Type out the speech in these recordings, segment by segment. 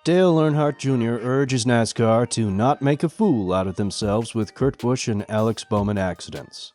Dale Earnhardt Jr. urges NASCAR to not make a fool out of themselves with Kurt Busch and Alex Bowman accidents.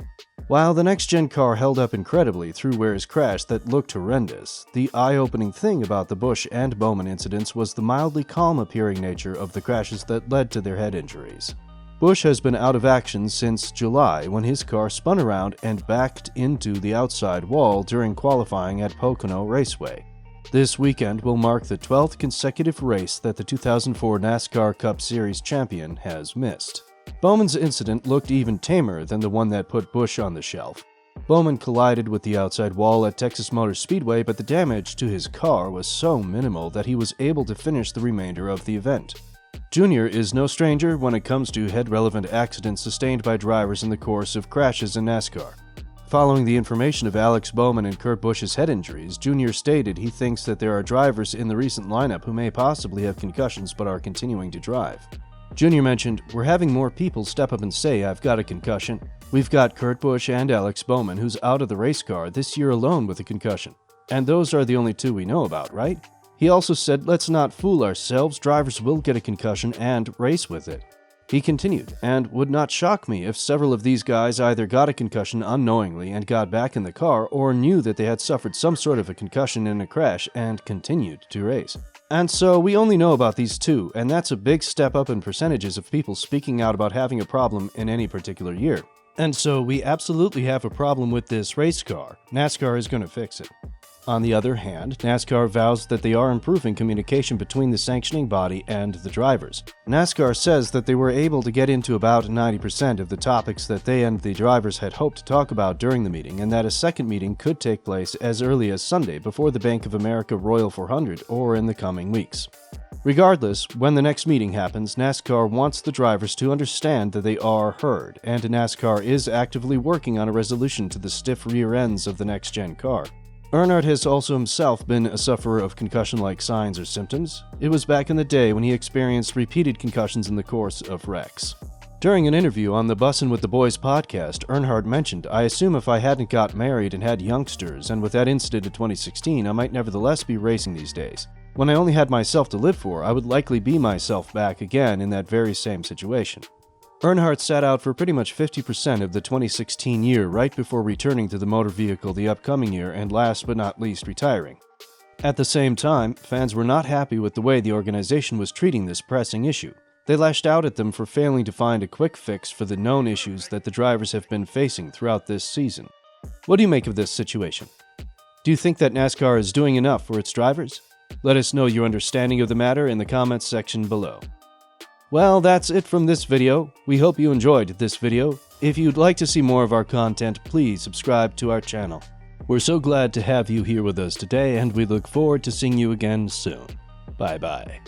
While the next-gen car held up incredibly through Ware's crash that looked horrendous, the eye-opening thing about the Busch and Bowman incidents was the mildly calm-appearing nature of the crashes that led to their head injuries. Busch has been out of action since July when his car spun around and backed into the outside wall during qualifying at Pocono Raceway. This weekend will mark the 12th consecutive race that the 2004 NASCAR Cup Series champion has missed. Bowman's incident looked even tamer than the one that put Busch on the shelf. Bowman collided with the outside wall at Texas Motor Speedway, but the damage to his car was so minimal that he was able to finish the remainder of the event. Jr. is no stranger when it comes to head-relevant accidents sustained by drivers in the course of crashes in NASCAR. Following the information of Alex Bowman and Kurt Busch's head injuries, Jr. stated he thinks that there are drivers in the recent lineup who may possibly have concussions but are continuing to drive. Jr. mentioned, "We're having more people step up and say I've got a concussion. We've got Kurt Busch and Alex Bowman who's out of the race car this year alone with a concussion. And those are the only two we know about, right?" He also said, "Let's not fool ourselves, drivers will get a concussion and race with it." He continued, "And would not shock me if several of these guys either got a concussion unknowingly and got back in the car or knew that they had suffered some sort of a concussion in a crash and continued to race. And so we only know about these two, and that's a big step up in percentages of people speaking out about having a problem in any particular year. And so we absolutely have a problem with this race car. NASCAR is going to fix it." On the other hand, NASCAR vows that they are improving communication between the sanctioning body and the drivers. NASCAR says that they were able to get into about 90% of the topics that they and the drivers had hoped to talk about during the meeting, and that a second meeting could take place as early as Sunday before the Bank of America Royal 400 or in the coming weeks. Regardless, when the next meeting happens, NASCAR wants the drivers to understand that they are heard, and NASCAR is actively working on a resolution to the stiff rear ends of the next-gen car. Earnhardt has also himself been a sufferer of concussion-like signs or symptoms. It was back in the day when he experienced repeated concussions in the course of wrecks. During an interview on the Bussin' with the Boys podcast, Earnhardt mentioned, "I assume if I hadn't got married and had youngsters, and with that incident in 2016, I might nevertheless be racing these days. When I only had myself to live for, I would likely be myself back again in that very same situation." Earnhardt sat out for pretty much 50% of the 2016 year right before returning to the motor vehicle the upcoming year and last but not least retiring. At the same time, fans were not happy with the way the organization was treating this pressing issue. They lashed out at them for failing to find a quick fix for the known issues that the drivers have been facing throughout this season. What do you make of this situation? Do you think that NASCAR is doing enough for its drivers? Let us know your understanding of the matter in the comments section below. Well, that's it from this video. We hope you enjoyed this video. If you'd like to see more of our content, please subscribe to our channel. We're so glad to have you here with us today, and we look forward to seeing you again soon. Bye-bye.